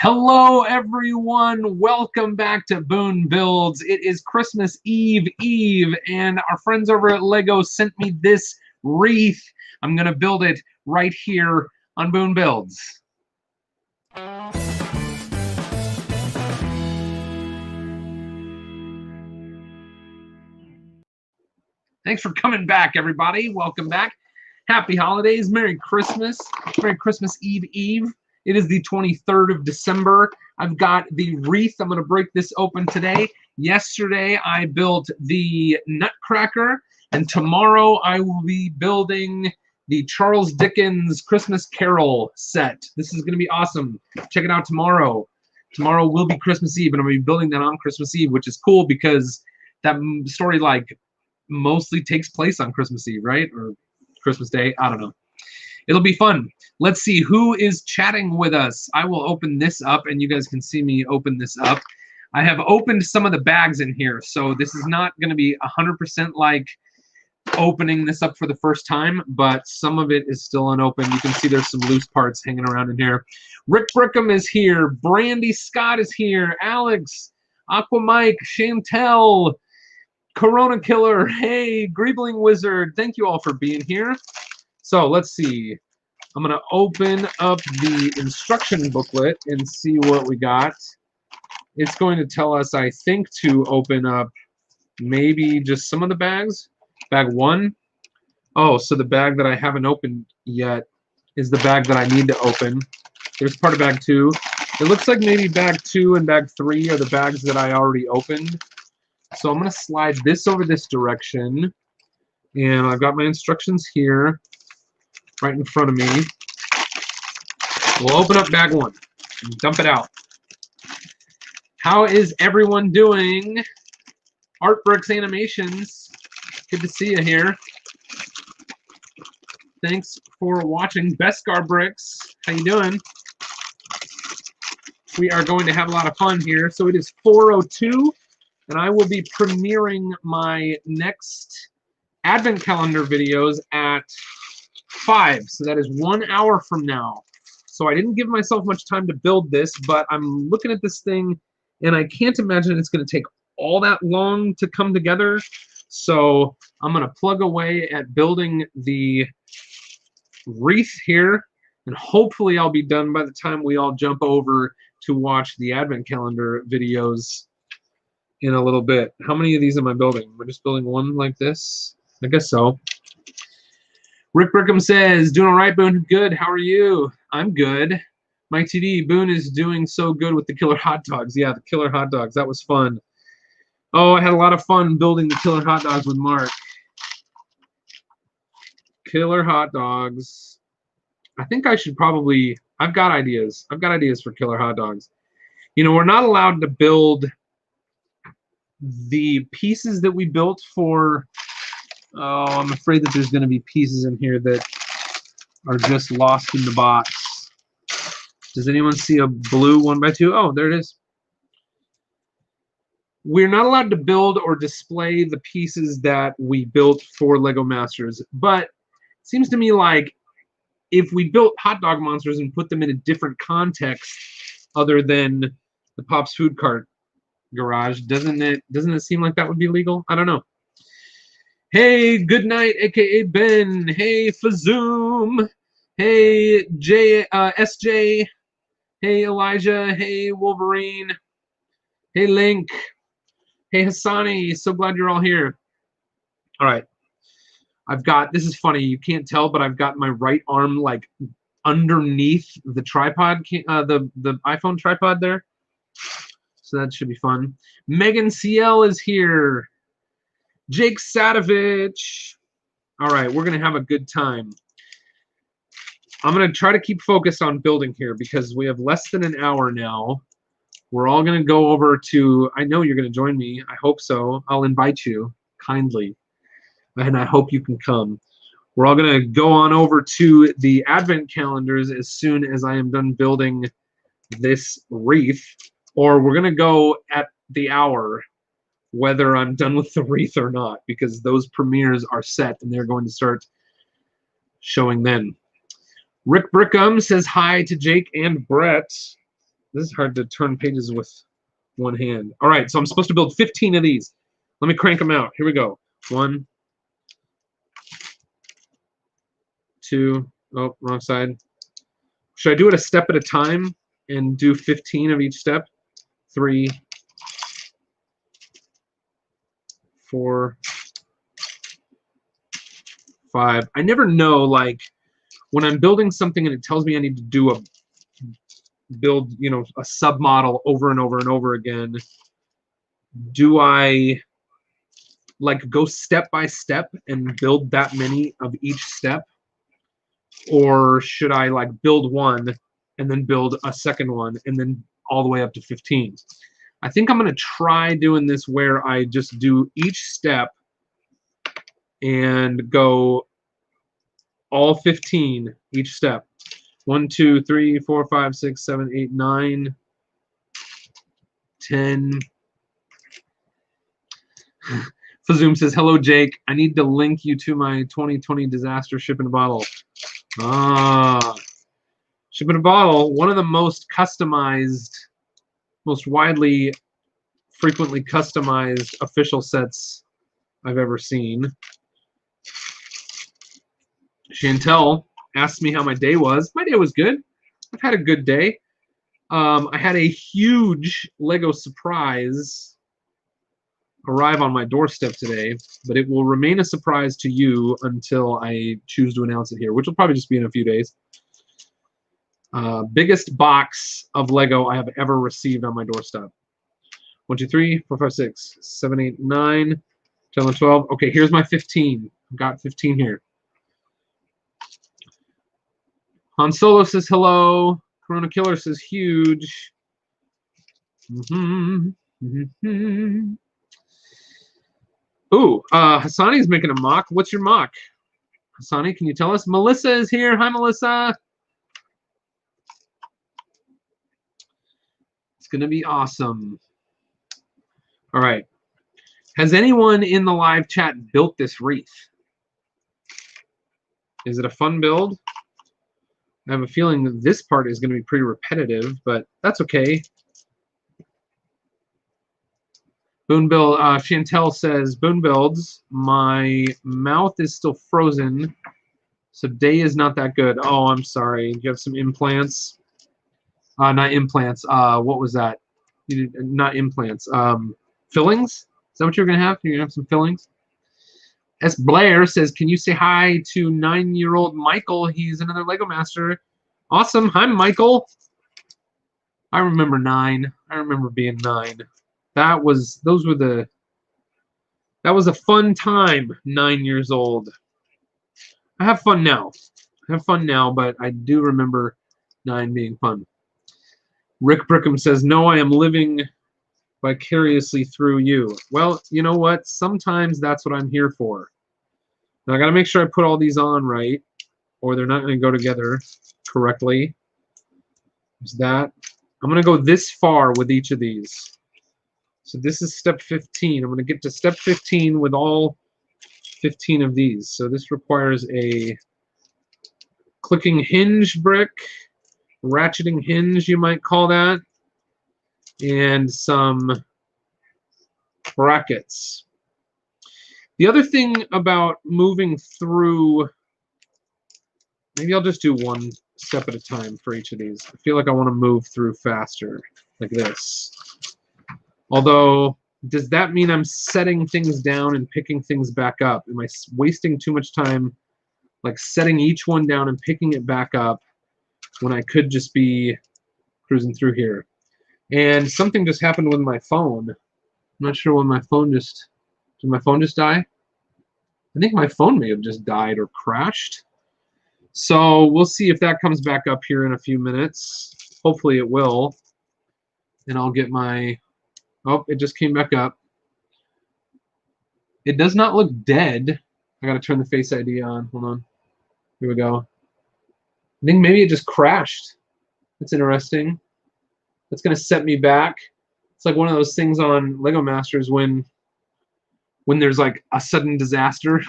Hello everyone, welcome back to Boone Builds. It is Christmas Eve, and our friends over at Lego sent me this wreath. I'm gonna build it right here on Boone Builds. Thanks for coming back, everybody. Welcome back. Happy holidays, Merry Christmas Eve. It is the 23rd of December. I've got the wreath. I'm going to break this open today. Yesterday, I built the Nutcracker, and tomorrow I will be building the Charles Dickens Christmas Carol set. This is going to be awesome. Check it out tomorrow. Tomorrow will be Christmas Eve, and I'm going to be building that on Christmas Eve, which is cool because that story mostly takes place on Christmas Eve, right? Or Christmas Day. I don't know. It'll be fun. Let's see who is chatting with us. I will open this up, and you guys can see me open this up. I have opened some of the bags in here, so this is not going to be 100% like opening this up for the first time, but some of it is still unopened. You can see there's some loose parts hanging around in here. Rick Brickham is here. Brandy Scott is here. Alex, Aqua Mike, Chantel, Corona Killer, hey, Greebling Wizard, thank you all for being here. So let's see. I'm going to open up the instruction booklet and see what we got. It's going to tell us, I think, to open up maybe just some of the bags. Bag 1. Oh, so the bag that I haven't opened yet is the bag that I need to open. There's part of bag 2. It looks like maybe bag 2 and bag 3 are the bags that I already opened. So I'm going to slide this over this direction. And I've got my instructions here right in front of me. We'll open up bag 1 and dump it out. How is everyone doing? Art Bricks Animations, good to see you here. Thanks for watching. Beskar Bricks, how you doing? We are going to have a lot of fun here. So it is 4:02, and I will be premiering my next Advent Calendar videos at 5, so that is 1 hour from now. So I didn't give myself much time to build this, but I'm looking at this thing, and I can't imagine it's going to take all that long to come together. So I'm going to plug away at building the wreath here, and hopefully I'll be done by the time we all jump over to watch the Advent Calendar videos in a little bit. How many of these am I building? We're just building one like this? I guess so. Rick Brickham says, doing all right, Boone? Good. How are you? I'm good. Mike TD, Boone is doing so good with the killer hot dogs. Yeah, the killer hot dogs. That was fun. Oh, I had a lot of fun building the killer hot dogs with Mark. Killer hot dogs. I think I should probably... I've got ideas. I've got ideas for killer hot dogs. You know, we're not allowed to build the pieces that we built for... Oh, I'm afraid that there's going to be pieces in here that are just lost in the box. Does anyone see a blue 1x2? Oh, there it is. We're not allowed to build or display the pieces that we built for Lego Masters, but it seems to me like if we built hot dog monsters and put them in a different context other than the Pop's Food Cart garage, doesn't it seem like that would be legal? I don't know. Hey, good night, aka Ben. Hey, Fazoom. Hey, SJ. Hey, Elijah. Hey, Wolverine. Hey, Link. Hey, Hassani. So glad you're all here. All right. I've got, this is funny, you can't tell, but I've got my right arm like underneath the tripod, the iPhone tripod there. So that should be fun. Megan CL is here. Jake Sadovich. All right, we're going to have a good time. I'm going to try to keep focused on building here because we have less than an hour now. We're all going to go over to, I know you're going to join me. I hope so. I'll invite you kindly, and I hope you can come. We're all going to go on over to the Advent calendars as soon as I am done building this wreath, or we're going to go at the hour whether I'm done with the wreath or not, because those premieres are set and they're going to start showing then. Rick Brickham says hi to Jake and Brett. This is hard to turn pages with one hand. All right, so I'm supposed to build 15 of these. Let me crank them out. Here we go. 1, 2, oh, wrong side. Should I do it a step at a time and do 15 of each step? 3, 4, 5. I never know, like, when I'm building something and it tells me I need to do a build, you know, a submodel over and over and over again, do I like go step by step and build that many of each step, or should I like build one and then build a second one and then all the way up to 15? I think I'm going to try doing this where I just do each step and go all 15 each step. 1, 2, 3, 4, 5, 6, 7, 8, 9, 10. Fazoom says, hello, Jake. I need to link you to my 2020 disaster ship in a bottle. Ah, ship in a bottle. One of the most customized, most widely, frequently customized official sets I've ever seen. Chantel asked me how my day was. My day was good. I've had a good day. I had a huge Lego surprise arrive on my doorstep today, but it will remain a surprise to you until I choose to announce it here, which will probably just be in a few days. Biggest box of Lego I have ever received on my doorstep. 1, 2, 3, 4, 5, 6, 7, 8, 9, 10, 11, 12. Okay, here's my 15. I've got 15 here. Han Solo says hello. Corona Killer says huge. Ooh, Hassani's making a mock. What's your mock? Hassani, can you tell us? Melissa is here. Hi, Melissa. It's going to be awesome. All right. Has anyone in the live chat built this wreath? Is it a fun build? I have a feeling that this part is going to be pretty repetitive, but that's okay. Boone Build, Chantel says, Boone Builds, my mouth is still frozen, so day is not that good. Oh, I'm sorry. You have some implants? Not implants. What was that? Not implants. Fillings? Is that what you're going to have? You're going to have some fillings? S. Blair says, can you say hi to 9-year-old Michael? He's another Lego master. Awesome. Hi, Michael. I remember 9. I remember being 9. That was a fun time, 9 years old. I have fun now. But I do remember 9 being fun. Rick Brickham says, no, I am living vicariously through you. Well, you know what? Sometimes that's what I'm here for. Now I got to make sure I put all these on right, or they're not going to go together correctly. There's that. I'm going to go this far with each of these. So this is step 15. I'm going to get to step 15 with all 15 of these. So this requires a clicking hinge brick, ratcheting hinge, you might call that, and some brackets. The other thing about moving through, maybe I'll just do one step at a time for each of these. I feel like I want to move through faster, like this. Although, does that mean I'm setting things down and picking things back up? Am I wasting too much time like setting each one down and picking it back up when I could just be cruising through here? And something just happened with my phone. I'm not sure when my phone just... Did my phone just die? I think my phone may have just died or crashed. So we'll see if that comes back up here in a few minutes. Hopefully it will. And I'll get my... Oh, it just came back up. It does not look dead. I gotta turn the Face ID on. Hold on. Here we go. I think maybe it just crashed. That's interesting. That's gonna set me back. It's like one of those things on Lego Masters when there's like a sudden disaster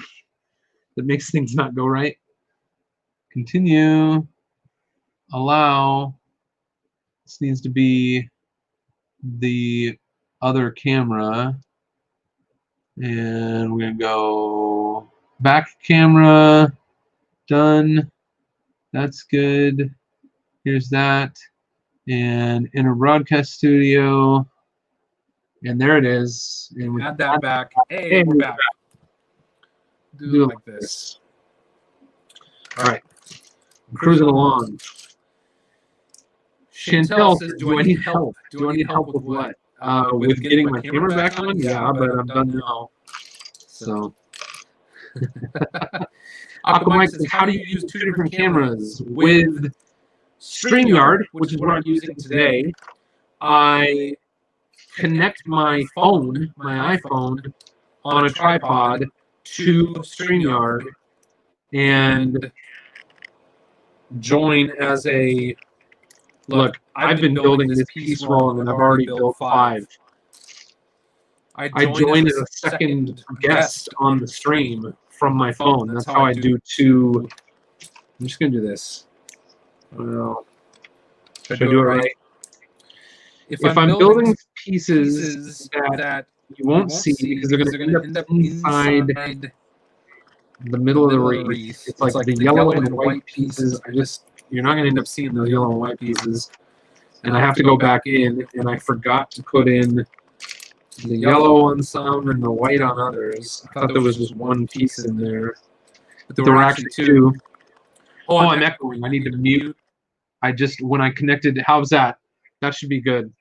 that makes things not go right. Continue. Allow. This needs to be the other camera. And we're going to go back camera. Done. That's good. Here's that. And Inner Broadcast Studio. And there it is. And we add that back. Hey, we're back. Do it like this. All right. I'm cruising along. Chantel says, do I need help? Do I need help with what? With getting my camera back on? Yeah, but I'm done now. So. Aquamike says, how do you use two different cameras? With StreamYard, which is what I'm using today, I connect my phone, my iPhone, on a tripod to StreamYard and join as a, look, I've been building this piece wrong and I've already built 5. I join as a second guest on the stream from my phone. That's how I do 2. I'm just going to do this. Well, should I do it right? If I'm building pieces that you won't see because they're going to end up inside the middle of the wreath, it's like the yellow and white pieces. You're not going to end up seeing those yellow and white pieces. And I have to go back in, and I forgot to put in the yellow on some and the white on others. I thought there was just one piece in there, but there were actually 2. Oh, I'm echoing. I need to mute. When I connected, how's that? That should be good.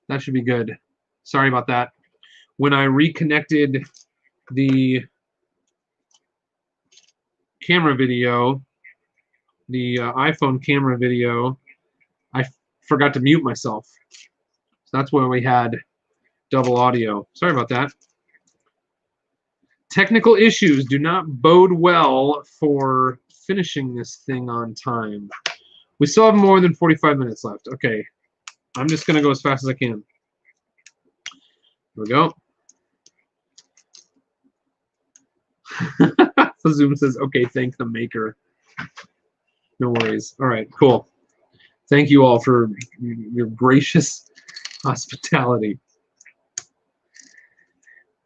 That should be good. Sorry about that. When I reconnected the camera video, the iPhone camera video, I forgot to mute myself. So that's where we had double audio. Sorry about that. Technical issues do not bode well for finishing this thing on time. We still have more than 45 minutes left. Okay. I'm just going to go as fast as I can. Here we go. Zoom says, okay, thank the maker. No worries. All right, cool. Thank you all for your gracious hospitality.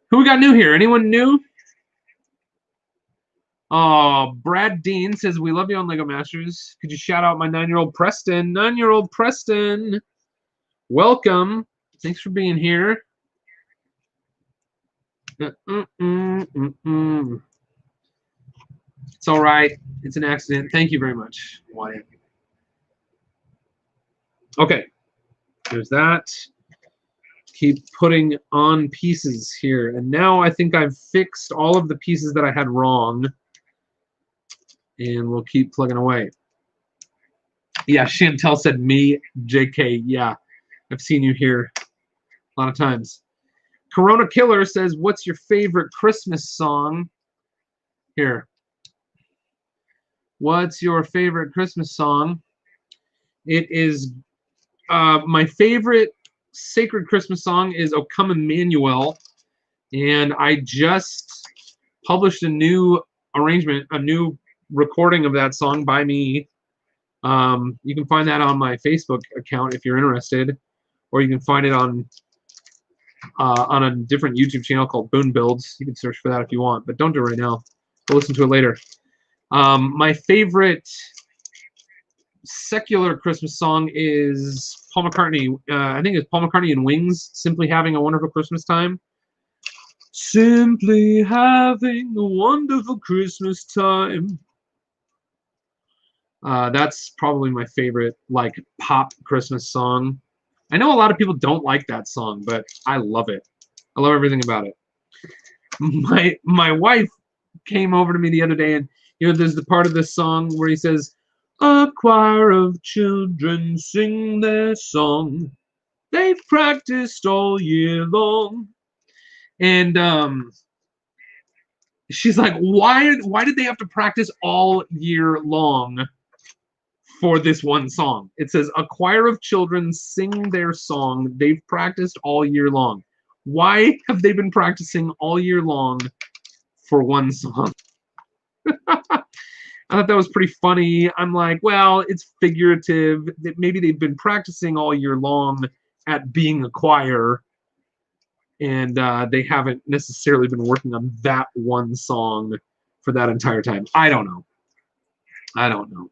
Who we got new here? Anyone new? Oh, Brad Dean says, we love you on Lego Masters. Could you shout out my 9-year-old Preston? 9-year-old Preston. Welcome. Thanks for being here. It's all right. It's an accident. Thank you very much, Wyatt. Okay. There's that. Keep putting on pieces here. And now I think I've fixed all of the pieces that I had wrong. And we'll keep plugging away. Yeah, Chantel said me, JK. Yeah, I've seen you here a lot of times. Corona Killer says, what's your favorite Christmas song? Here. What's your favorite Christmas song? It is my favorite sacred Christmas song is O Come Emmanuel. And I just published a new arrangement, a new recording of that song by me. You can find that on my Facebook account if you're interested, or you can find it on a different YouTube channel called Boone Builds. You can search for that if you want, but don't do it right now. Go listen to it later. My favorite secular Christmas song is Paul McCartney. I think it's Paul McCartney and Wings, Simply Having a Wonderful Christmas Time. Simply having a wonderful Christmas time. That's probably my favorite, like, pop Christmas song. I know a lot of people don't like that song, but I love it. I love everything about it. My wife came over to me the other day, and there's the part of this song where he says, "A choir of children sing their song. They've practiced all year long." And she's like, "Why did they have to practice all year long for this one song?" It says, "A choir of children sing their song. They've practiced all year long." Why have they been practicing all year long for one song? I thought that was pretty funny. I'm like, well, it's figurative. Maybe they've been practicing all year long at being a choir, and they haven't necessarily been working on that one song for that entire time. I don't know. I don't know.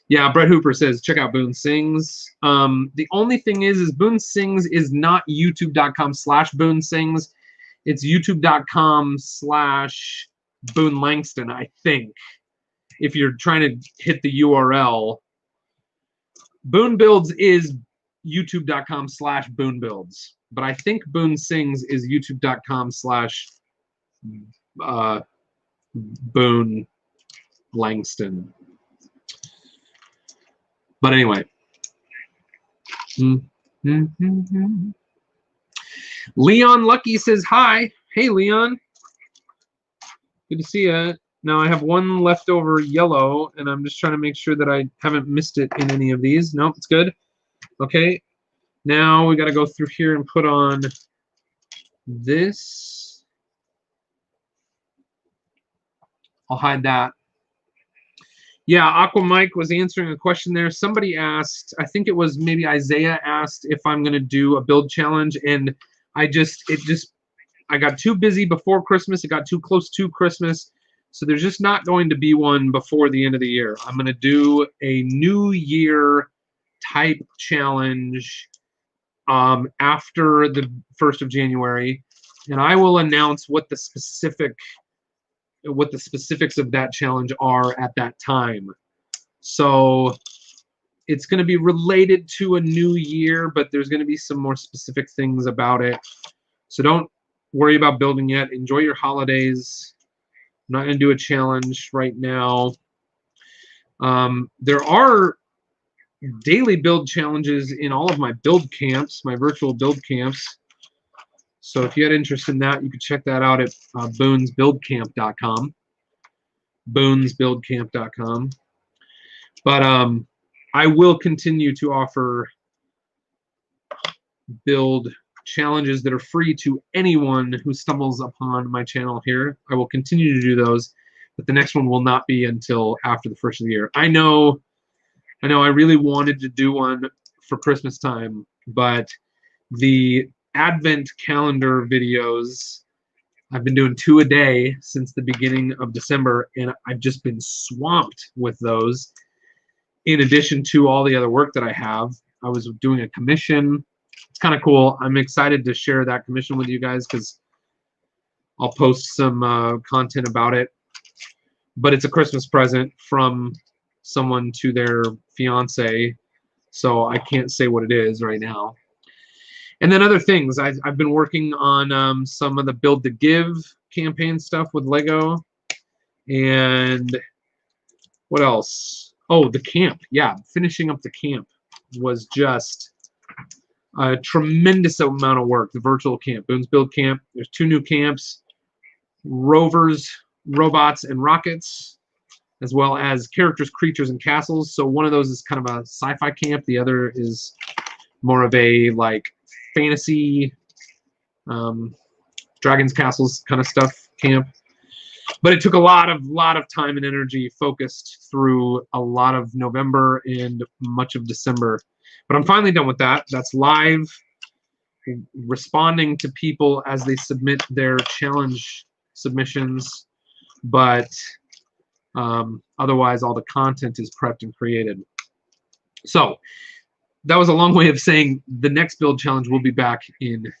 Yeah, Brett Hooper says, check out Boone Sings. The only thing is Boone Sings is not youtube.com/Boone Sings. It's youtube.com/Boone Langston, I think. If you're trying to hit the URL. Boone Builds is youtube.com/Boone Builds. But I think Boone Sings is youtube.com/Boone Langston. But anyway. Leon Lucky says hi. Hey, Leon. Good to see you. Now I have one leftover yellow, and I'm just trying to make sure that I haven't missed it in any of these. Nope, it's good. Okay. Now we got to go through here and put on this. I'll hide that. Yeah, Aqua Mike was answering a question there. Somebody asked, I think it was maybe Isaiah asked if I'm going to do a build challenge, and I got too busy before Christmas. It got too close to Christmas. So there's just not going to be one before the end of the year. I'm going to do a New Year type challenge after the 1st of January, and I will announce what the specifics of that challenge are at that time. So it's going to be related to a new year, but there's going to be some more specific things about it. So don't worry about building yet. Enjoy your holidays. I'm not going to do a challenge right now. There are daily build challenges in all of my build camps, my virtual build camps. So if you had interest in that, you could check that out at boonsbuildcamp.com. boonsbuildcamp.com. But I will continue to offer build challenges that are free to anyone who stumbles upon my channel here. I will continue to do those, but the next one will not be until after the 1st of the year. I know I really wanted to do one for Christmas time, but the Advent calendar videos, I've been doing 2 a day since the beginning of December, and I've just been swamped with those. In addition to all the other work that I have, I was doing a commission. It's kind of cool. I'm excited to share that commission with you guys because I'll post some content about it. But it's a Christmas present from someone to their fiance, so I can't say what it is right now. And then other things. I've been working on some of the Build to Give campaign stuff with Lego. And what else? Oh, the camp. Yeah, finishing up the camp was just a tremendous amount of work. The virtual camp, Boone's Build Camp. There's 2 new camps, rovers, robots, and rockets, as well as characters, creatures, and castles. So one of those is kind of a sci-fi camp. The other is more of a like fantasy, dragons, castles kind of stuff camp. But it took a lot of time and energy focused through a lot of November and much of December. But I'm finally done with that. That's live, responding to people as they submit their challenge submissions. But otherwise, all the content is prepped and created. So that was a long way of saying the next build challenge will be back in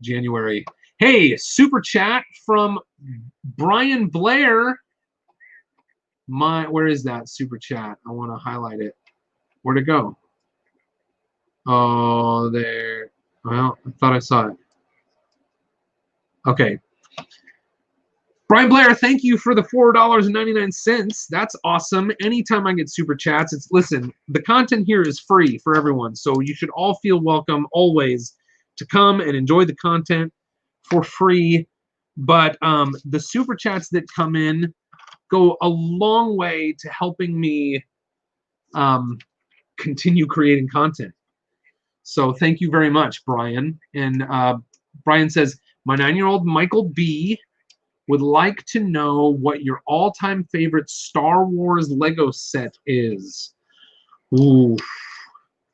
January. Hey, super chat from Brian Blair. Where is that super chat? I want to highlight it. Where'd it go? Oh, there. Well, I thought I saw it. Okay. Brian Blair, thank you for the $4.99. That's awesome. Anytime I get super chats, listen, the content here is free for everyone, so you should all feel welcome always to come and enjoy the content for free. But the super chats that come in go a long way to helping me continue creating content. So thank you very much, Brian. And Brian says, my 9-year-old Michael B. would like to know what your all-time favorite Star Wars Lego set is. Ooh,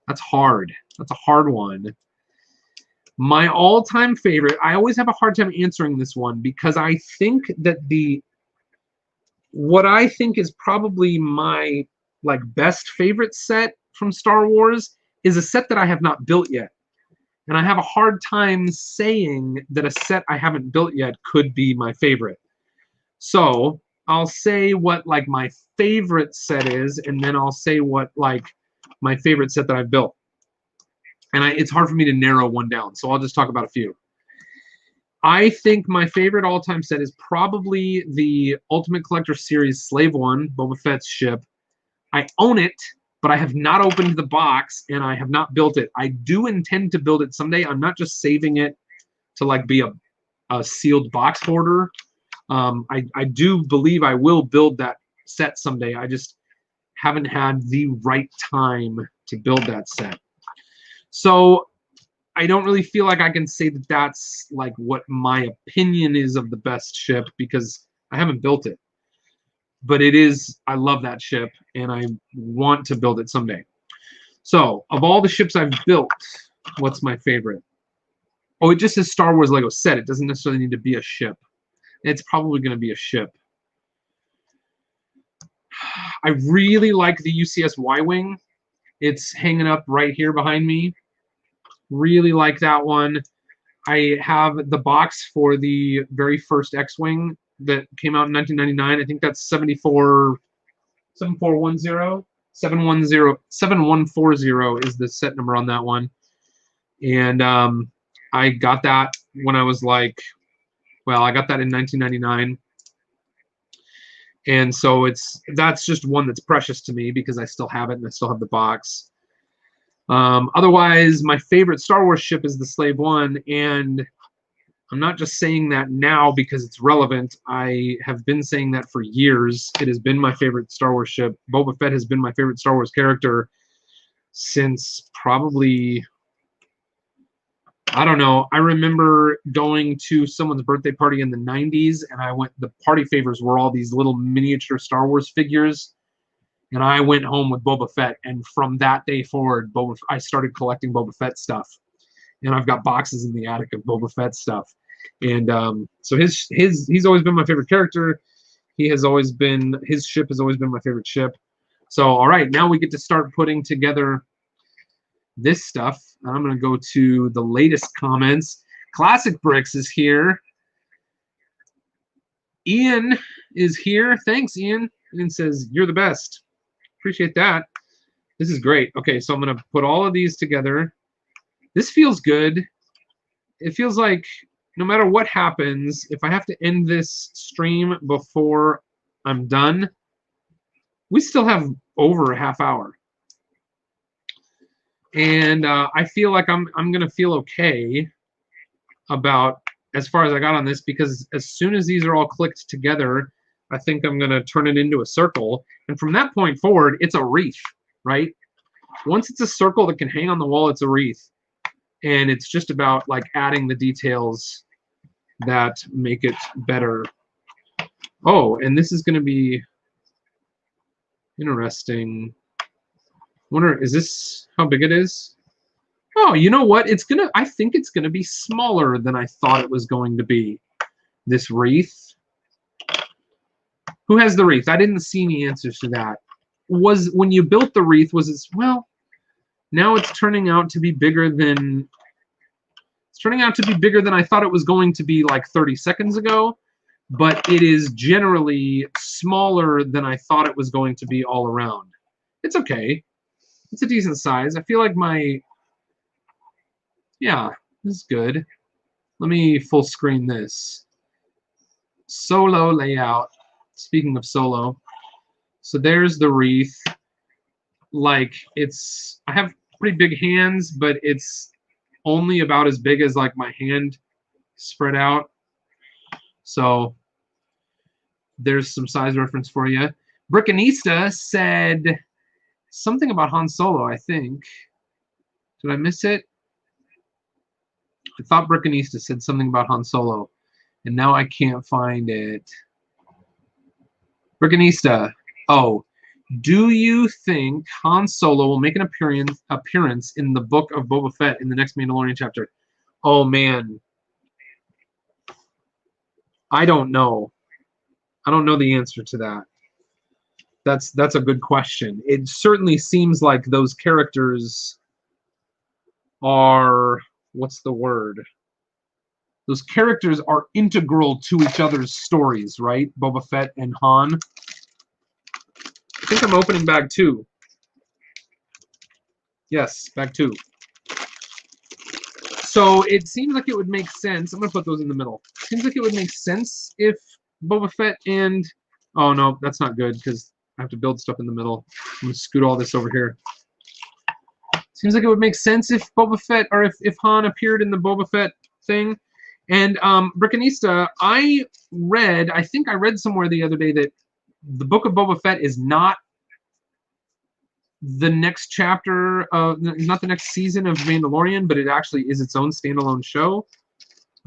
that's hard. That's a hard one. My all-time favorite, I always have a hard time answering this one because I think that what I think is probably my best favorite set from Star Wars is a set that I have not built yet. And I have a hard time saying that a set I haven't built yet could be my favorite. So I'll say what my favorite set is, and then I'll say what my favorite set that I've built. And it's hard for me to narrow one down, so I'll just talk about a few. I think my favorite all-time set is probably the Ultimate Collector Series Slave One, Boba Fett's ship. I own it, but I have not opened the box, and I have not built it. I do intend to build it someday. I'm not just saving it to be a sealed box hoarder. I do believe I will build that set someday. I just haven't had the right time to build that set. So I don't really feel like I can say that that's what my opinion is of the best ship because I haven't built it. But it is, I love that ship, and I want to build it someday. So, of all the ships I've built, what's my favorite? Oh, it just says Star Wars Lego set. It doesn't necessarily need to be a ship. It's probably going to be a ship. I really like the UCS Y-Wing. It's hanging up right here behind me. Really like that one. I have the box for the very first X-Wing that came out in 1999. I think that's 7140 is the set number on that one. And I got that when I was I got that in 1999. And so that's just one that's precious to me because I still have it and I still have the box. Otherwise, my favorite Star Wars ship is the Slave One, and I'm not just saying that now because it's relevant. I have been saying that for years. It has been my favorite Star Wars ship. Boba Fett has been my favorite Star Wars character since probably, I don't know. I remember going to someone's birthday party in the 90s, and the party favors were all these little miniature Star Wars figures. And I went home with Boba Fett, and from that day forward, I started collecting Boba Fett stuff. And I've got boxes in the attic of Boba Fett stuff. And so he's always been my favorite character. His ship has always been my favorite ship. So, all right, now we get to start putting together this stuff. I'm going to go to the latest comments. Classic Bricks is here. Ian is here. Thanks, Ian. Ian says, "You're the best." Appreciate that. This is great. Okay, so I'm going to put all of these together. This feels good. It feels like no matter what happens, if I have to end this stream before I'm done, we still have over a half hour. And I feel like I'm going to feel okay about as far as I got on this, because as soon as these are all clicked together, I think I'm going to turn it into a circle. And from that point forward, it's a wreath, right? Once it's a circle that can hang on the wall, it's a wreath. And it's just about adding the details that make it better. Oh, and this is going to be interesting. Wonder, is this how big it is? Oh, you know what? I think it's going to be smaller than I thought it was going to be. This wreath. Who has the wreath? I didn't see any answers to that. When you built the wreath, was it, well, now it's turning out to be bigger than I thought it was going to be 30 seconds ago, but it is generally smaller than I thought it was going to be all around. It's okay. It's a decent size. I feel like yeah, this is good. Let me full screen this. Solo layout. Speaking of solo, so there's the wreath. I have pretty big hands, but it's only about as big as my hand spread out. So there's some size reference for you. Brickanista said something about Han Solo, I think. Did I miss it? I thought Brickanista said something about Han Solo. And now I can't find it. Brickanista. Oh, do you think Han Solo will make an appearance in the Book of Boba Fett in the next Mandalorian chapter? Oh man, I don't know. I don't know the answer to that. That's a good question. It certainly seems like those characters are, what's the word? Those characters are integral to each other's stories, right? Boba Fett and Han. I think I'm opening bag 2. Yes, bag 2. So it seems like it would make sense. I'm going to put those in the middle. Seems like it would make sense if Boba Fett and... Oh, no, that's not good because I have to build stuff in the middle. I'm going to scoot all this over here. Seems like it would make sense if Boba Fett, or if Han appeared in the Boba Fett thing. And Brickanista, I think I read somewhere the other day that the Book of Boba Fett is not the next chapter, not the next season of Mandalorian, but it actually is its own standalone show.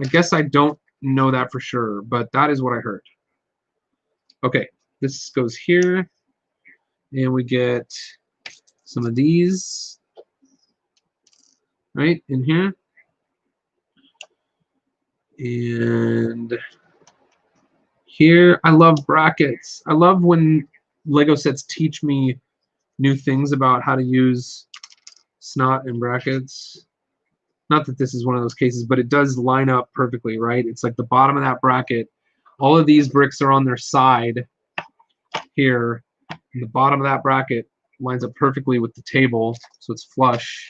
I guess I don't know that for sure, but that is what I heard. Okay, this goes here, and we get some of these right in here. And here, I love brackets. I love when Lego sets teach me new things about how to use snot and brackets. Not that this is one of those cases, but it does line up perfectly, right? It's like the bottom of that bracket. All of these bricks are on their side here. And the bottom of that bracket lines up perfectly with the table, so it's flush.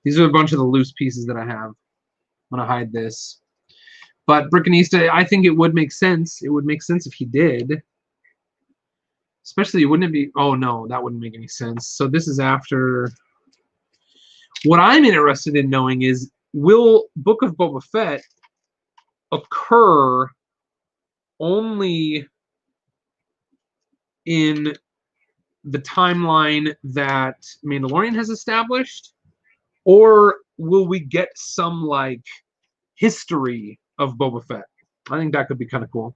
These are a bunch of the loose pieces that I have. I'm going to hide this. But Brickanista, I think it would make sense. It would make sense if he did. Especially, wouldn't it be... Oh, no, that wouldn't make any sense. So this is after... What I'm interested in knowing is, will Book of Boba Fett occur only in the timeline that Mandalorian has established? Or will we get some, like, history of Boba Fett? I think that could be kind of cool.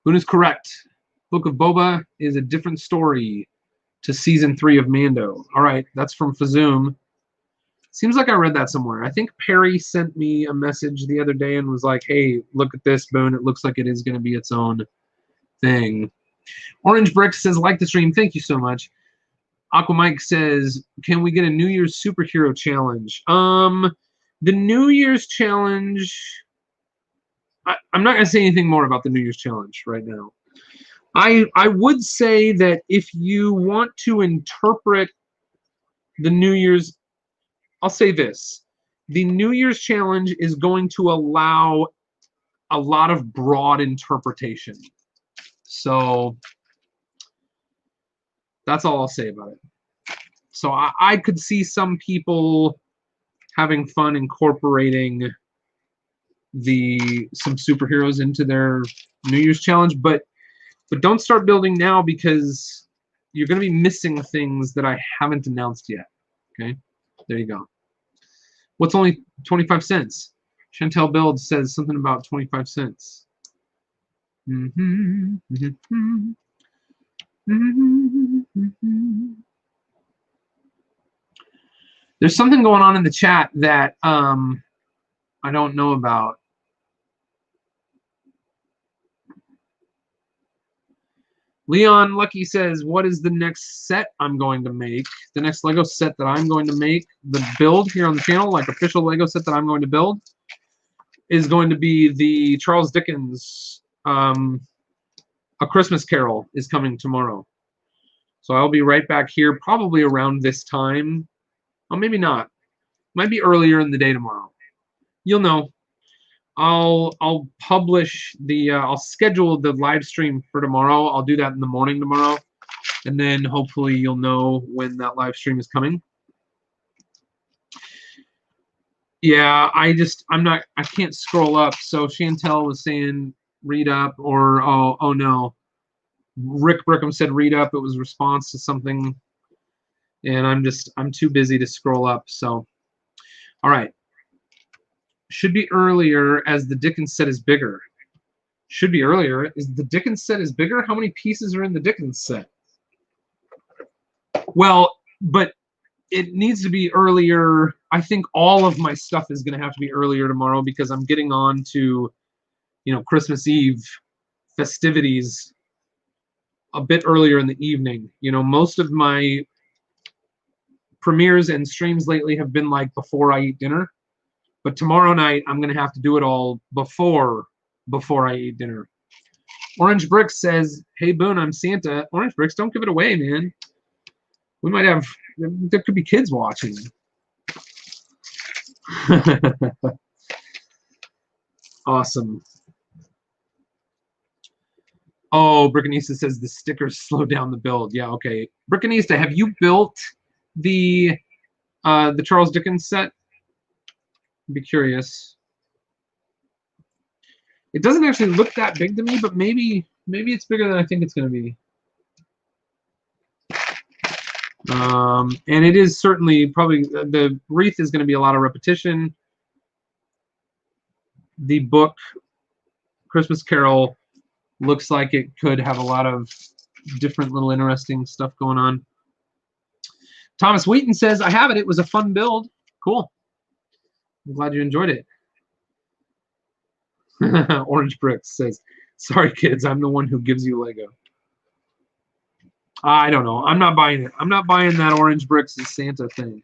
Boone is correct. Book of Boba is a different story to Season 3 of Mando. All right, that's from Fazoom. Seems like I read that somewhere. I think Perry sent me a message the other day and was like, hey, look at this, Boone. It looks like it is going to be its own thing. Orange Brick says, like the stream. Thank you so much. Aqua Mike says, can we get a New Year's superhero challenge? The New Year's challenge, I'm not going to say anything more about the New Year's challenge right now. I would say that if you want to interpret the New Year's, I'll say this. The New Year's challenge is going to allow a lot of broad interpretation. So that's all I'll say about it. So I could see some people having fun incorporating some superheroes into their New Year's challenge, but don't start building now because you're going to be missing things that I haven't announced yet. Okay, there you go. What's only 25 cents? Chantel Build says something about 25 cents. There's something going on in the chat that I don't know about. Leon Lucky says, what is the next set I'm going to make? The next Lego set that I'm going to make, the build here on the channel, like official Lego set that I'm going to build, is going to be the Charles Dickens A Christmas Carol is coming tomorrow. So I'll be right back here probably around this time. Oh, maybe not. Might be earlier in the day tomorrow. You'll know. I'll publish the I'll schedule the live stream for tomorrow. I'll do that in the morning tomorrow, and then hopefully you'll know when that live stream is coming. Yeah, I can't scroll up. So Chantel was saying read up, or oh no, Rick Brickham said read up. It was a response to something, and I'm too busy to scroll up. So all right. Should be earlier as the Dickens set is bigger. Should be earlier. Is the Dickens set is bigger? How many pieces are in the Dickens set? Well, but it needs to be earlier. I think all of my stuff is going to have to be earlier tomorrow because I'm getting on to, Christmas Eve festivities a bit earlier in the evening. Most of my premieres and streams lately have been like before I eat dinner. But tomorrow night, I'm going to have to do it all before I eat dinner. Orange Bricks says, hey, Boone, I'm Santa. Orange Bricks, don't give it away, man. We might have, there could be kids watching. Awesome. Oh, Brickanista says the stickers slow down the build. Yeah, okay. Brickanista, have you built the Charles Dickens set? I'd be curious. It doesn't actually look that big to me, but maybe it's bigger than I think it's going to be. And it is certainly probably the Wreath is going to be a lot of repetition. The book Christmas Carol looks like it could have a lot of different little interesting stuff going on. Thomas Wheaton says, I have it. It was a fun build. Cool. I'm glad you enjoyed it. Orange Bricks says, sorry, kids. I'm the one who gives you Lego. I don't know. I'm not buying it. I'm not buying that Orange Bricks Santa thing.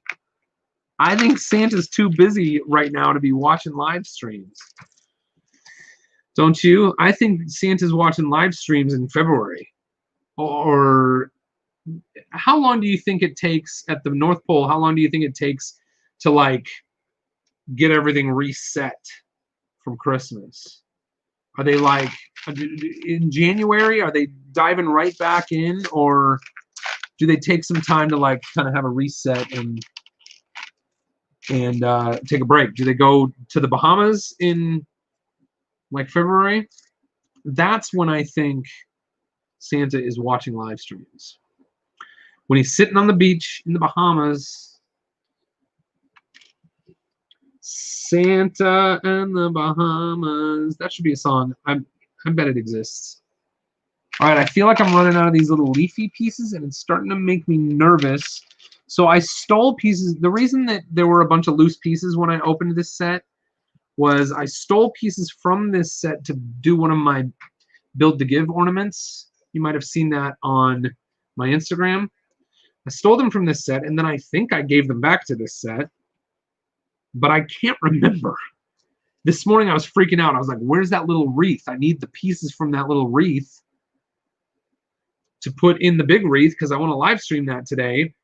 I think Santa's too busy right now to be watching live streams. Don't you? I think Santa's watching live streams in February. Or how long do you think it takes at the North Pole? How long do you think it takes to like get everything reset from Christmas? Are they like in January? Are they diving right back in, or do they take some time to like kind of have a reset and take a break? Do they go to the Bahamas in like February? That's when I think Santa is watching live streams. When he's sitting on the beach in the Bahamas. Santa and the Bahamas. That should be a song. I bet it exists. All right, I feel like I'm running out of these little leafy pieces, and it's starting to make me nervous. So I stole pieces. The reason that there were a bunch of loose pieces when I opened this set was I stole pieces from this set to do one of my Build to Give ornaments. You might have seen that on my Instagram. I stole them from this set, and then I think I gave them back to this set. But I can't remember. This morning I was freaking out. I was like, where's that little wreath? I need the pieces from that little wreath to put in the big wreath because I want to live stream that today.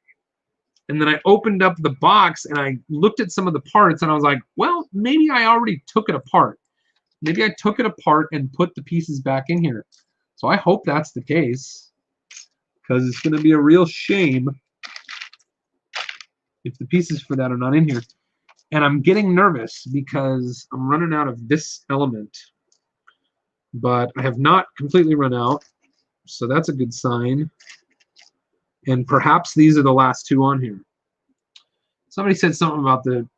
And then I opened up the box and I looked at some of the parts and I was like, well, maybe I already took it apart. Maybe I took it apart and put the pieces back in here. So I hope that's the case because it's going to be a real shame if the pieces for that are not in here. And I'm getting nervous because I'm running out of this element. But I have not completely run out, so that's a good sign. And perhaps these are the last two on here. Somebody said something about the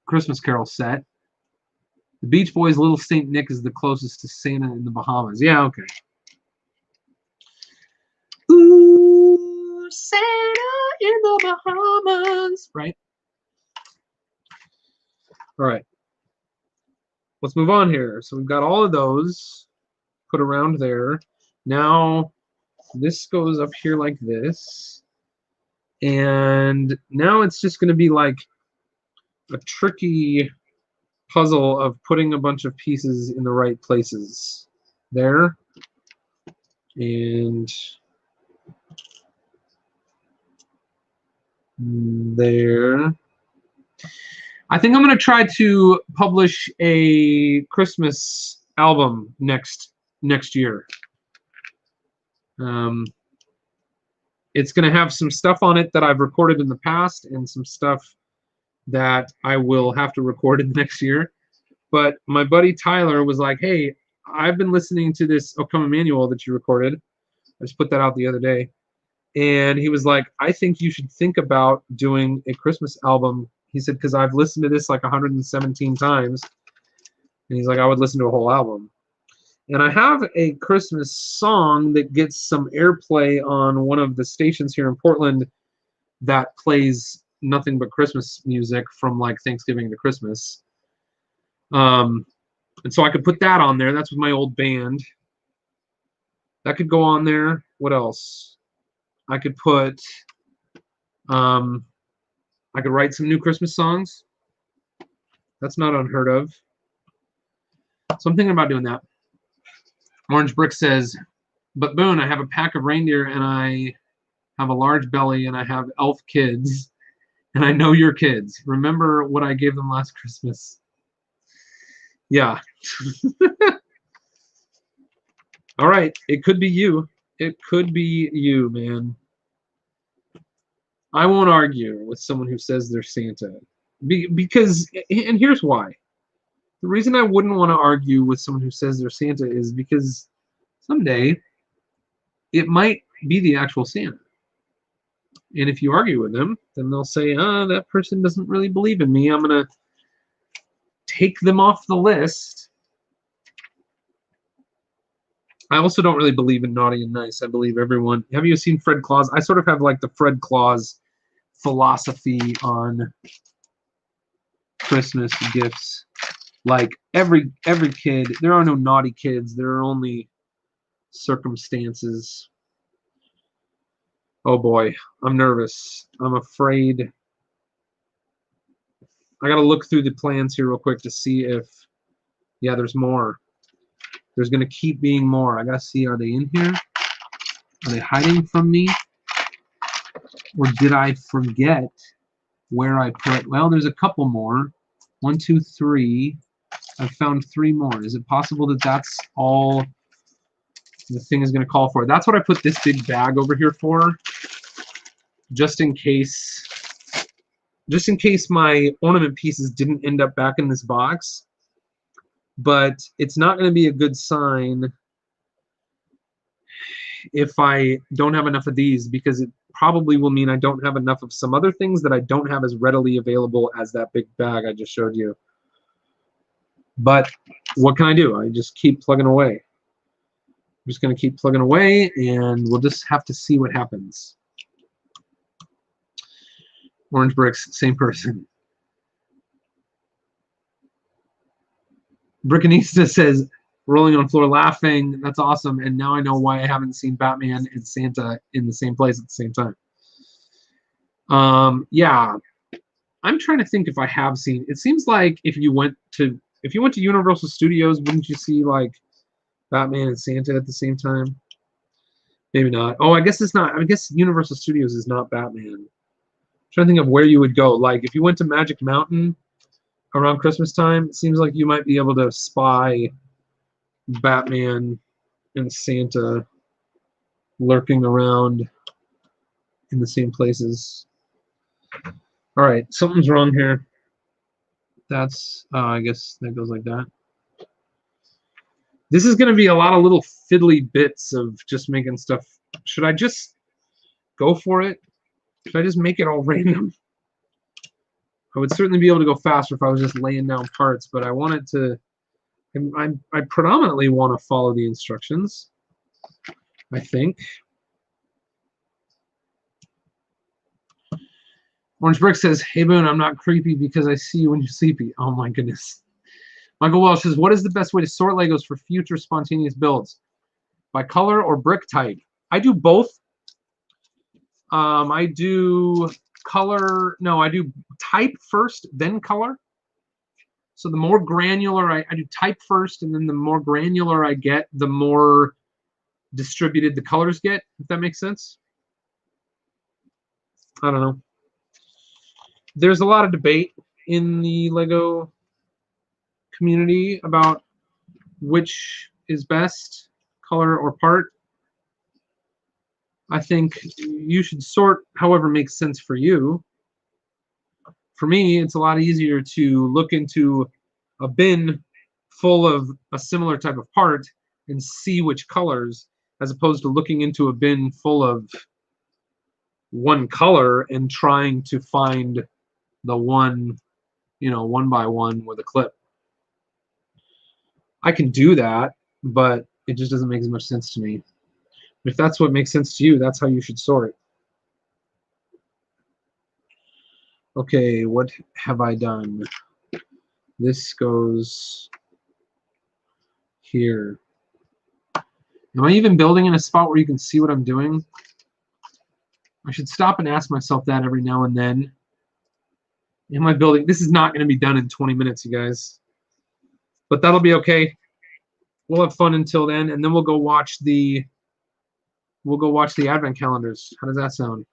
Christmas Carol set. The Beach Boys' Little Saint Nick is the closest to Santa in the Bahamas. Yeah, okay. Ooh, Santa in the Bahamas. Right? All right, let's move on here. So we've got all of those put around there. Now this goes up here like this. And now it's just going to be like a tricky puzzle of putting a bunch of pieces in the right places. There. And there. I think I'm going to try to publish a Christmas album next year. It's going to have some stuff on it that I've recorded in the past and some stuff that I will have to record in the next year. But my buddy Tyler was like, hey, I've been listening to this O Come Emmanuel that you recorded. I just put that out the other day. And he was like, I think you should think about doing a Christmas album He said, because I've listened to this like 117 times. And he's like, I would listen to a whole album. And I have a Christmas song that gets some airplay on one of the stations here in Portland that plays nothing but Christmas music from like Thanksgiving to Christmas. And so I could put that on there. That's with my old band. That could go on there. What else? I could put, I could write some new Christmas songs. That's not unheard of. So I'm thinking about doing that. Orange Brick says, but Boone, I have a pack of reindeer and I have a large belly and I have elf kids and I know your kids. Remember what I gave them last Christmas? Yeah. All right. It could be you. It could be you, man. I won't argue with someone who says they're Santa. Because, and here's why. The reason I wouldn't want to argue with someone who says they're Santa is because someday it might be the actual Santa. And if you argue with them, then they'll say, that person doesn't really believe in me. I'm going to take them off the list. I also don't really believe in naughty and nice. I believe everyone. Have you seen Fred Claus? I sort of have like the Fred Claus philosophy on Christmas gifts. Like every kid, there are no naughty kids. There are only circumstances. Oh boy, I'm nervous. I'm afraid. I gotta look through the plans here real quick to see if, yeah, there's more. There's gonna keep being more. I gotta see, are they in here? Are they hiding from me? Or did I forget where I put? Well, there's a couple more. 1, 2, 3. I've found 3 more. Is it possible that that's all the thing is going to call for? That's what I put this big bag over here for, just in case my ornament pieces didn't end up back in this box. But it's not going to be a good sign if I don't have enough of these, because it probably will mean I don't have enough of some other things that I don't have as readily available as that big bag I just showed you. But what can I do? I just keep plugging away. I'm just going to keep plugging away, and we'll just have to see what happens. Orange Bricks, same person. Brickanista says, rolling on floor laughing. That's awesome. And now I know why I haven't seen Batman and Santa in the same place at the same time. Yeah. I'm trying to think if I have seen. It seems like if you went to Universal Studios, wouldn't you see like Batman and Santa at the same time? Maybe not. Oh, I guess it's not. I guess Universal Studios is not Batman. I'm trying to think of where you would go. Like if you went to Magic Mountain around Christmas time, it seems like you might be able to spy Batman and Santa lurking around in the same places. All right, something's wrong here. That's, I guess that goes like that. This is going to be a lot of little fiddly bits of just making stuff. Should I just go for it? Should I just make it all random? I would certainly be able to go faster if I was just laying down parts, but I want it to, I predominantly want to follow the instructions, I think. Orange Brick says, hey Boone, I'm not creepy because I see you when you're sleepy. Oh my goodness. Michael Welsh says, what is the best way to sort Legos for future spontaneous builds? By color or brick type? I do both. I do color, no, I do type first, then color. So the more granular, I do type first, and then the more granular I get, the more distributed the colors get, if that makes sense. I don't know. There's a lot of debate in the Lego community about which is best, color or part. I think you should sort however makes sense for you. For me, it's a lot easier to look into a bin full of a similar type of part and see which colors, as opposed to looking into a bin full of one color and trying to find the one, you know, 1 by 1 with a clip. I can do that, but it just doesn't make as much sense to me. If that's what makes sense to you, that's how you should sort. Okay, what have I done? This goes here. Am I even building in a spot where you can see what I'm doing? I should stop and ask myself that every now and then. Am I building? This is not going to be done in 20 minutes, you guys. But that'll be okay. We'll have fun until then, and then we'll go watch the advent calendars. How does that sound?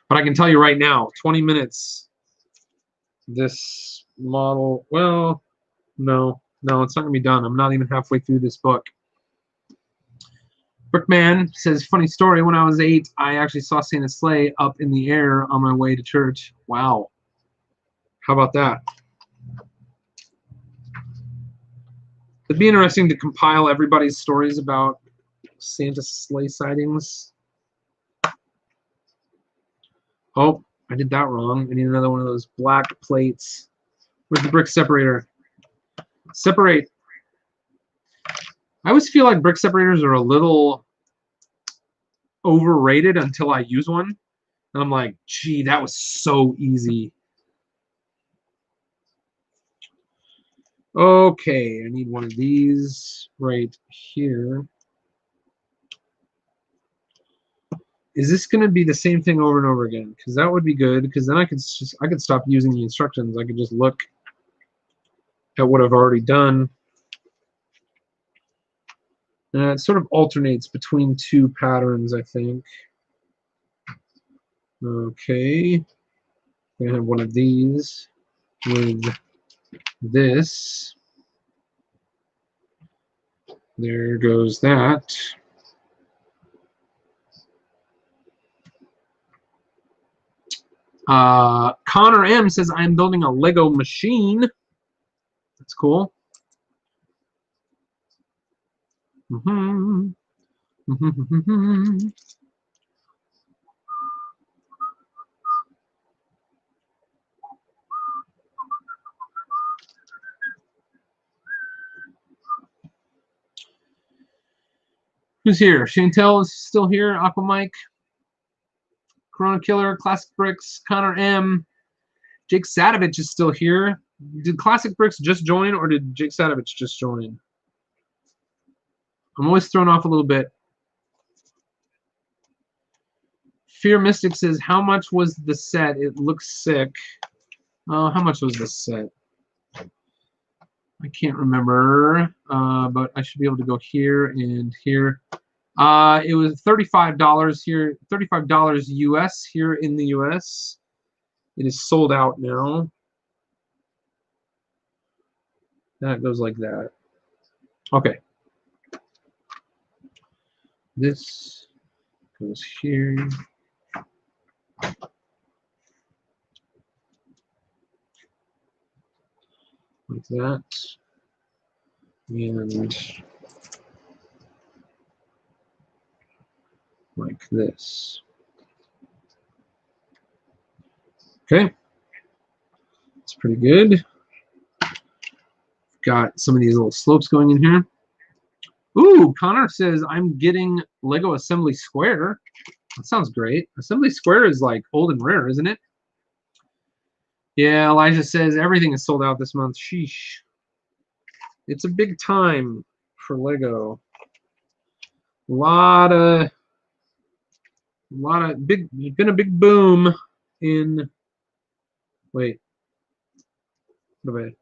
But I can tell you right now, 20 minutes. This model, well, no, it's not going to be done. I'm not even halfway through this book. Brickman says, funny story, when I was 8, I actually saw Santa's sleigh up in the air on my way to church. Wow. How about that? It'd be interesting to compile everybody's stories about Santa's sleigh sightings. Oh, I did that wrong. I need another one of those black plates. Where's the brick separator? Separate. I always feel like brick separators are a little overrated until I use one. And I'm like, gee, that was so easy. Okay, I need one of these right here. Is this going to be the same thing over and over again? Because that would be good, because then I could stop using the instructions. I could just look at what I've already done. It sort of alternates between 2 patterns, I think. Okay. I'm going to have one of these with this. There goes that. Connor M says, I'm building a Lego machine. That's cool. Who's here? Chantel is still here. Aqua Mike, Corona Killer, Classic Bricks, Connor M, Jake Sadovich is still here. Did Classic Bricks just join, or did Jake Sadovich just join? I'm always thrown off a little bit. Fear Mystic says, how much was the set? It looks sick. Oh, how much was the set? I can't remember, but I should be able to go here and here. It was $35 here, $35 US here in the US. It is sold out now. That goes like that. Okay. This goes here. Like that. And like this. Okay. It's pretty good. Got some of these little slopes going in here. Ooh, Connor says, I'm getting Lego Assembly Square. That sounds great. Assembly Square is like old and rare, isn't it? Yeah, Elijah says everything is sold out this month. Sheesh. It's a big time for Lego. A lot of big, been a big boom in, wait, what have I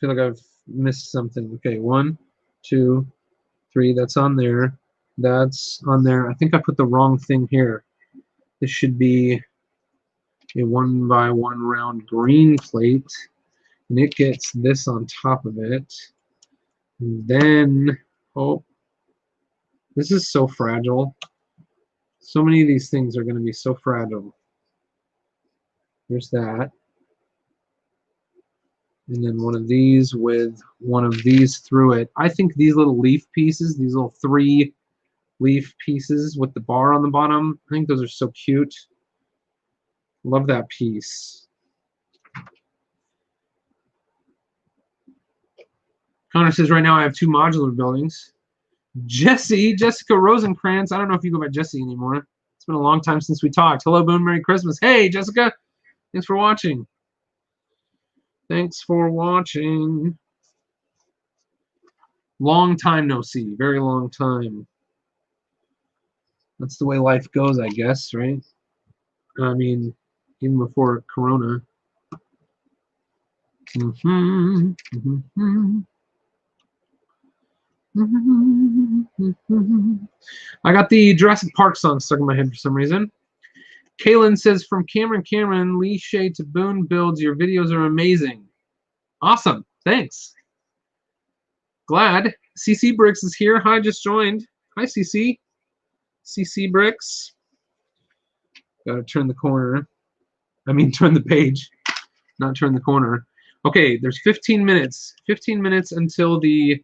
feel like I've missed something. Okay, 1, 2, 3, that's on there. That's on there. I think I put the wrong thing here. This should be a 1 by 1 round green plate, and it gets this on top of it. And then, oh, this is so fragile. So many of these things are going to be so fragile. There's that. And then one of these with one of these through it. I think these little leaf pieces, these little 3 leaf pieces with the bar on the bottom, I think those are so cute. Love that piece. Connor says, right now I have 2 modular buildings. Jessica Rosenkrantz. I don't know if you go by Jesse anymore. It's been a long time since we talked. Hello, Boone. Merry Christmas. Hey, Jessica. Thanks for watching. Thanks for watching. Long time no see. Very long time. That's the way life goes, I guess, right? I mean, even before Corona. I got the Jurassic Park song stuck in my head for some reason. Kaylin says, from Cameron, Lee Shea to Boone Builds, your videos are amazing. Awesome. Thanks. Glad. CC Bricks is here. Hi, just joined. Hi, CC. CC Bricks. Gotta turn the corner. I mean, turn the page, not turn the corner. Okay, there's 15 minutes. 15 minutes until the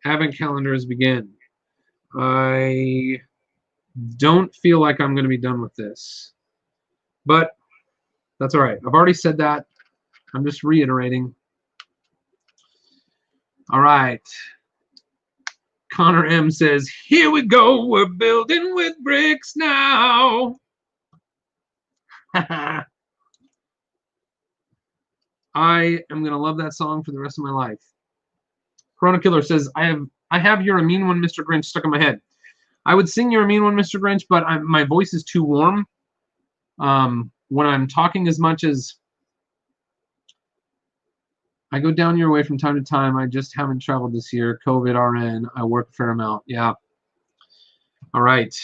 Advent calendars begin. I don't feel like I'm going to be done with this. But that's all right. I've already said that. I'm just reiterating. All right. Connor M says, here we go. We're building with bricks now. I am going to love that song for the rest of my life. Corona Killer says, I have You're a Mean One, Mr. Grinch stuck in my head. I would sing You're a Mean One, Mr. Grinch, but my voice is too warm. When I'm talking as much as I go down your way from time to time, I just haven't traveled this year. COVID RN. I work a fair amount. Yeah. All right.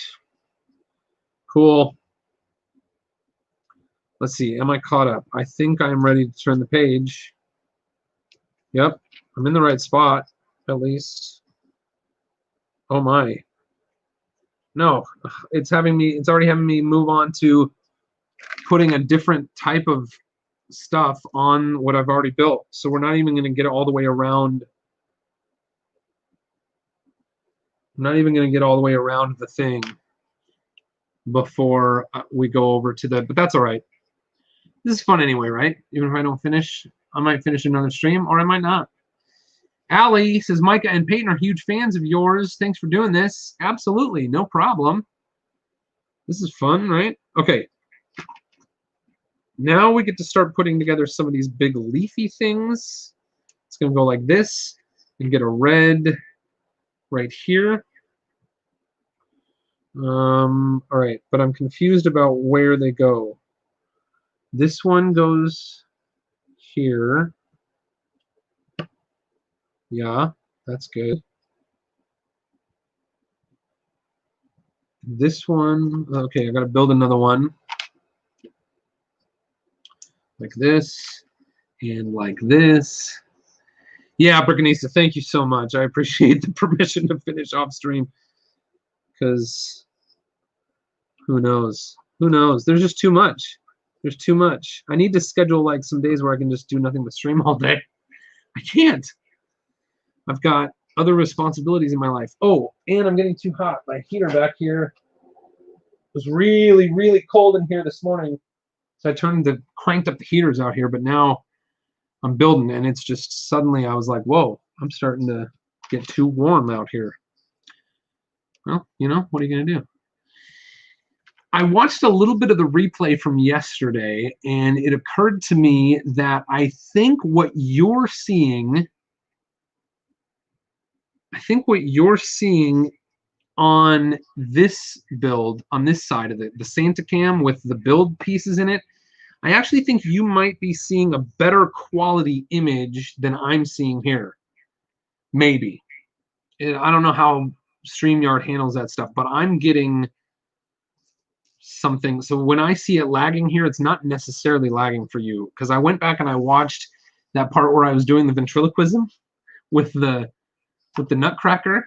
Cool. Let's see. Am I caught up? I think I'm ready to turn the page. Yep. I'm in the right spot, at least. Oh my. No. It's already having me move on to putting a different type of stuff on what I've already built. So we're not even going to get all the way around. I'm not even going to get all the way around the thing before we go over to the, but that's all right. This is fun anyway, right? Even if I don't finish, I might finish another stream or I might not. Allie says, Micah and Peyton are huge fans of yours. Thanks for doing this. Absolutely. No problem. This is fun, right? Okay. Now we get to start putting together some of these big leafy things. It's going to go like this and get a red right here. All right, but I'm confused about where they go. This one goes here. Yeah, that's good. This one, okay, I got to build another one. Like this and like this. Yeah, Brickanista, thank you so much. I appreciate the permission to finish off stream because who knows? Who knows? There's just too much. There's too much. I need to schedule like some days where I can just do nothing but stream all day. I can't. I've got other responsibilities in my life. Oh, and I'm getting too hot. My heater back here was really, really cold in here this morning. So I cranked up the heaters out here, but now I'm building and it's just suddenly I was like, whoa, I'm starting to get too warm out here. Well, you know, what are you going to do? I watched a little bit of the replay from yesterday and it occurred to me that I think what you're seeing on this build, on this side of it, the Santa Cam with the build pieces in it, I actually think you might be seeing a better quality image than I'm seeing here. Maybe. I don't know how StreamYard handles that stuff, but I'm getting something. So when I see it lagging here, it's not necessarily lagging for you, because I went back and I watched that part where I was doing the ventriloquism with the Nutcracker,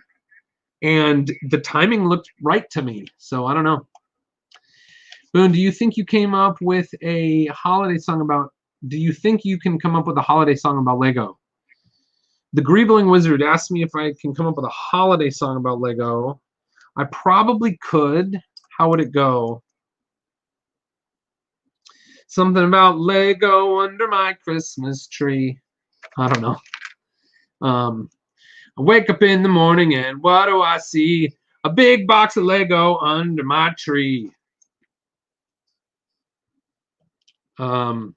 and the timing looked right to me. So I don't know. Boone, do you think you came up with a holiday song about, do you think you can come up with a holiday song about Lego? The Griebling Wizard asked me if I can come up with a holiday song about Lego. I probably could. How would it go? Something about Lego under my Christmas tree. I don't know. I wake up in the morning and what do I see? A big box of Lego under my tree. My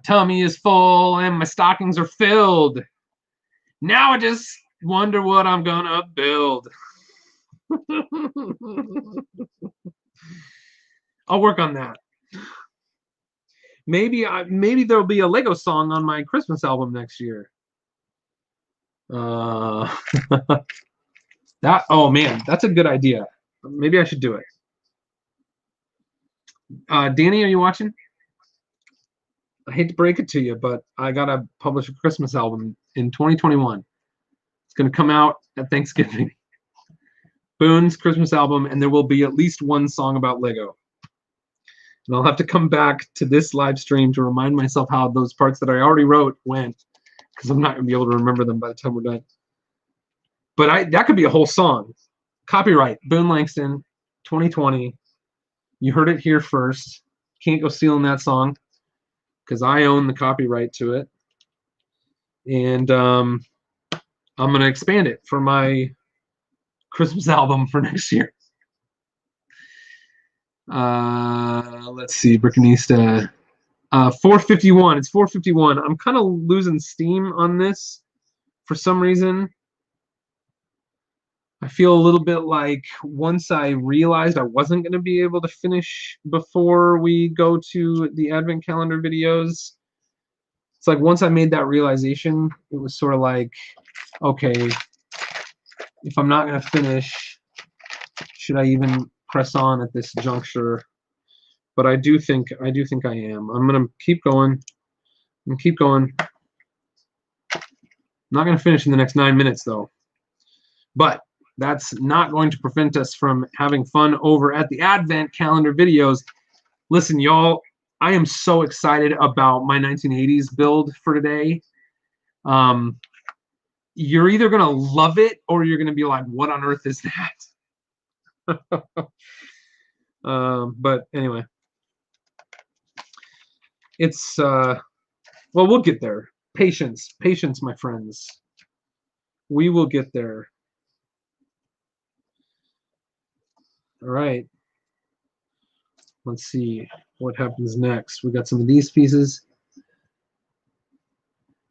tummy is full and my stockings are filled. Now I just wonder what I'm gonna build. I'll work on that. Maybe there'll be a Lego song on my Christmas album next year. That, oh man, that's a good idea. Maybe I should do it. Danny, are you watching? I hate to break it to you, but I gotta publish a Christmas album in 2021. It's gonna come out at Thanksgiving. Boone's Christmas album, and there will be at least one song about Lego. And I'll have to come back to this live stream to remind myself how those parts that I already wrote went, because I'm not gonna be able to remember them by the time we're done. But that could be a whole song. Copyright, Boone Langston, 2020. You heard it here first. Can't go stealing that song because I own the copyright to it. And I'm going to expand it for my Christmas album for next year. Let's see, Brickanista. 451. It's 451. I'm kind of losing steam on this for some reason. I feel a little bit like once I realized I wasn't going to be able to finish before we go to the Advent calendar videos, it's like once I made that realization, it was sort of like, okay, if I'm not going to finish, should I even press on at this juncture? But I do think I am. I'm going to keep going. I'm keep going. I'm not going to finish in the next 9 minutes though. But that's not going to prevent us from having fun over at the Advent calendar videos. Listen, y'all, I am so excited about my 1980s build for today. You're either going to love it or you're going to be like, what on earth is that? But anyway, it's, well, we'll get there. Patience, my friends. We will get there. All right. Let's see what happens next. We got some of these pieces.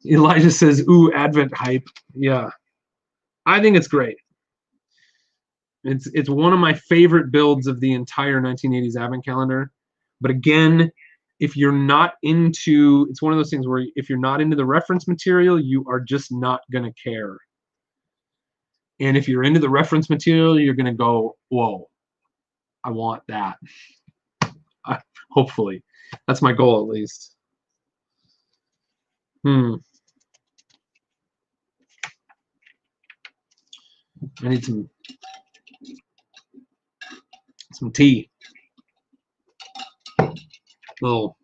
Elijah says, ooh, Advent hype. Yeah. I think it's great. It's one of my favorite builds of the entire 1980s Advent calendar. But again, if you're not into, it's one of those things where if you're not into the reference material, you are just not going to care. And if you're into the reference material, you're going to go, whoa, I want that. Hopefully. That's my goal, at least. I need some tea. Little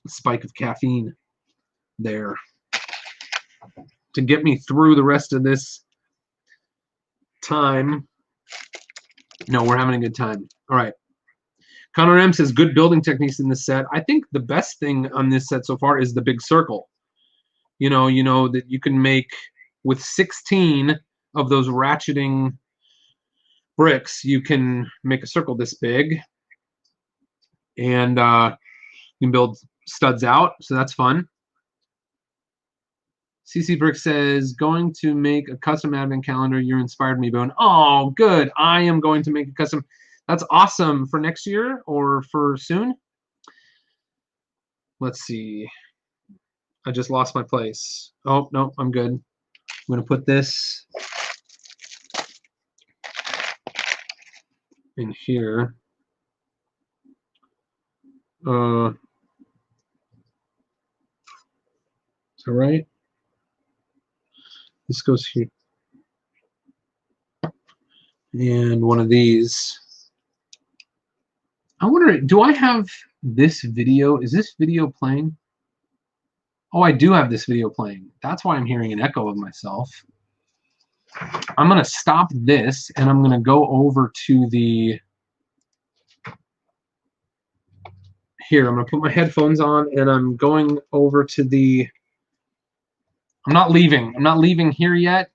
spike of caffeine there to get me through the rest of this time. No, we're having a good time. All right. Connor M says, good building techniques in this set. I think the best thing on this set so far is the big circle. You know that you can make with 16 of those ratcheting bricks, you can make a circle this big. And you can build studs out, so that's fun. CC Brick says, going to make a custom Advent calendar. You inspired me, Boone. Oh, good. I am going to make a custom. That's awesome for next year or for soon. Let's see. I just lost my place. Oh, no, I'm good. I'm going to put this in here. Is that right? This goes here. And one of these. I wonder, do I have this video? Is this video playing? Oh, I do have this video playing. That's why I'm hearing an echo of myself. I'm going to stop this, and I'm going to go over to the Here, I'm going to put my headphones on, and I'm going over to the... I'm not leaving here yet,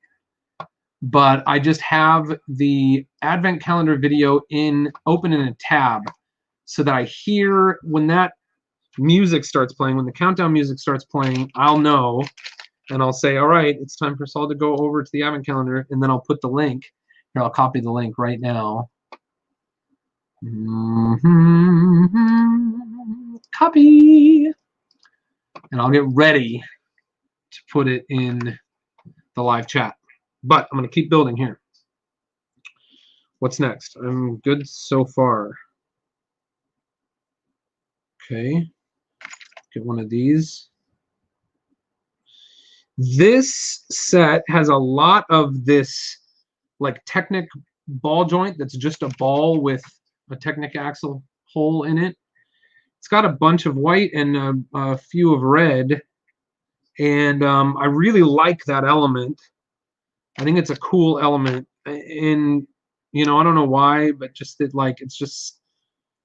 but I just have the Advent Calendar video open in a tab so that I hear when that music starts playing, when the countdown music starts playing, I'll know, and I'll say, all right, it's time for Saul to go over to the Advent Calendar, and then I'll put the link. Here, I'll copy the link right now. Copy. And I'll get ready to put it in the live chat. But I'm going to keep building here. What's next? I'm good so far. Okay. Get one of these. This set has a lot of this like Technic ball joint that's just a ball with a Technic axle hole in it. It's got a bunch of white and a few of red, and I really like that element. I think it's a cool element, and I don't know why, but just it's just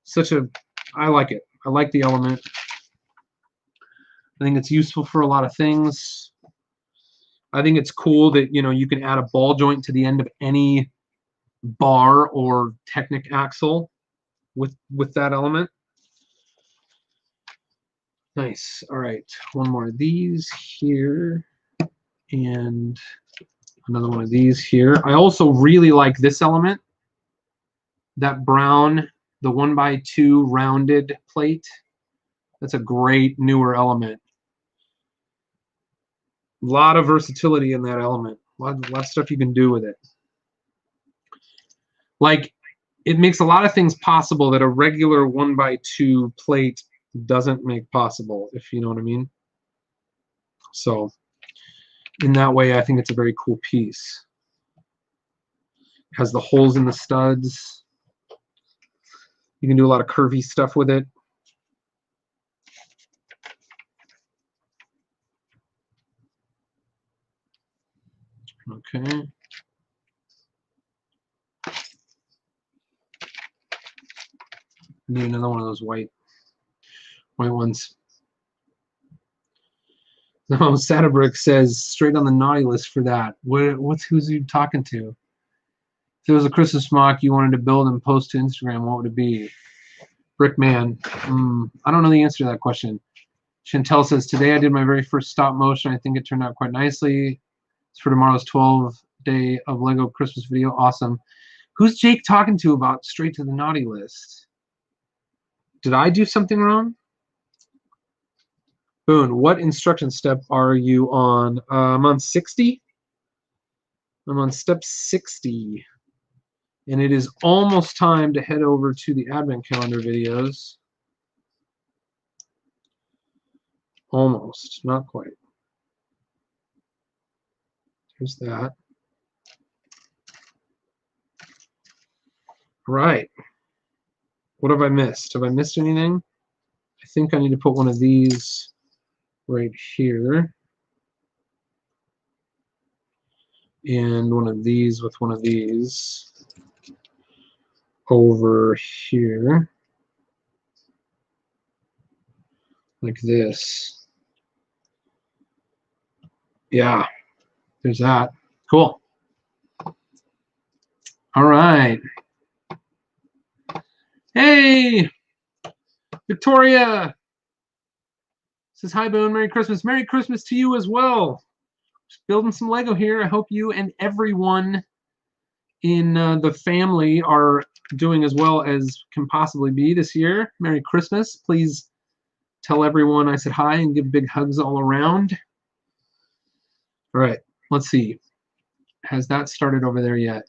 such a... I like it. I like the element. I think it's useful for a lot of things. I think it's cool that you can add a ball joint to the end of any bar or Technic axle with that element. Nice. All right, one more of these here, and another one of these here. I also really like this element, that brown, the 1x2 rounded plate. That's a great newer element. A lot of versatility in that element. A lot of stuff you can do with it. Like, it makes a lot of things possible that a regular 1x2 plate doesn't make possible, if you know what I mean. So in that way, I think it's a very cool piece. It has the holes in the studs. You can do a lot of curvy stuff with it. Okay. Need another one of those white ones. No, Satabrick says straight on the naughty list for that. Who's you talking to? If there was a Christmas mock you wanted to build and post to Instagram, what would it be? Brickman. I don't know the answer to that question. Chantel says, today I did my very first stop motion. I think it turned out quite nicely. It's for tomorrow's 12-day of Lego Christmas video. Awesome. Who's Jake talking to about straight to the naughty list? Did I do something wrong? Boone, what instruction step are you on? I'm on 60. I'm on step 60. And it is almost time to head over to the Advent Calendar videos. Almost, not quite. Here's that. Right. What have I missed? Have I missed anything? I think I need to put one of these right here. And one of these with one of these over here. Like this. Yeah, there's that. Cool. All right. Hey, Victoria says, hi, Boone. Merry Christmas. Merry Christmas to you as well. Just building some Lego here. I hope you and everyone in the family are doing as well as can possibly be this year. Merry Christmas. Please tell everyone I said hi and give big hugs all around. All right, let's see. Has that started over there yet?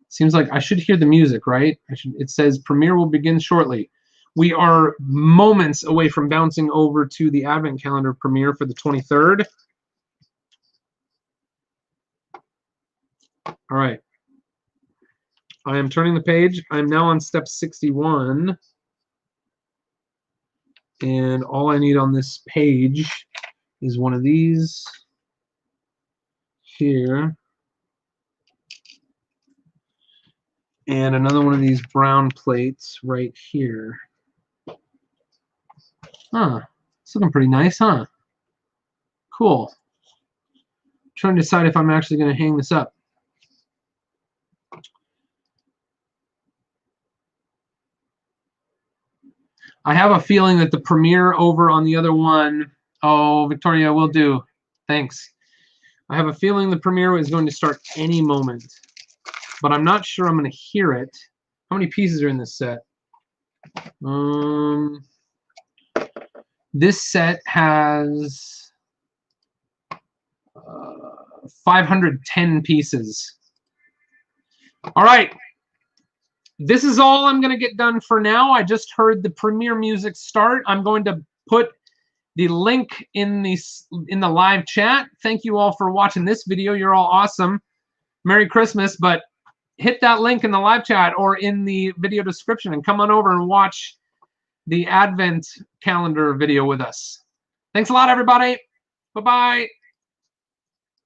Seems like I should hear the music, right? It says premiere will begin shortly. We are moments away from bouncing over to the Advent Calendar premiere for the 23rd. All right. I am turning the page. I'm now on step 61. And all I need on this page is one of these here. And another one of these brown plates right here. Huh. It's looking pretty nice, huh? Cool. Trying to decide if I'm actually going to hang this up. I have a feeling that the premiere over on the other one, oh, Victoria, will do. Thanks. I have a feeling the premiere is going to start any moment, but I'm not sure I'm going to hear it. How many pieces are in this set? This set has 510 pieces. All right. This is all I'm going to get done for now. I just heard the premiere music start. I'm going to put the link in the live chat. Thank you all for watching this video. You're all awesome. Merry Christmas, but hit that link in the live chat or in the video description and come on over and watch the Advent calendar video with us. Thanks a lot, everybody. Bye-bye.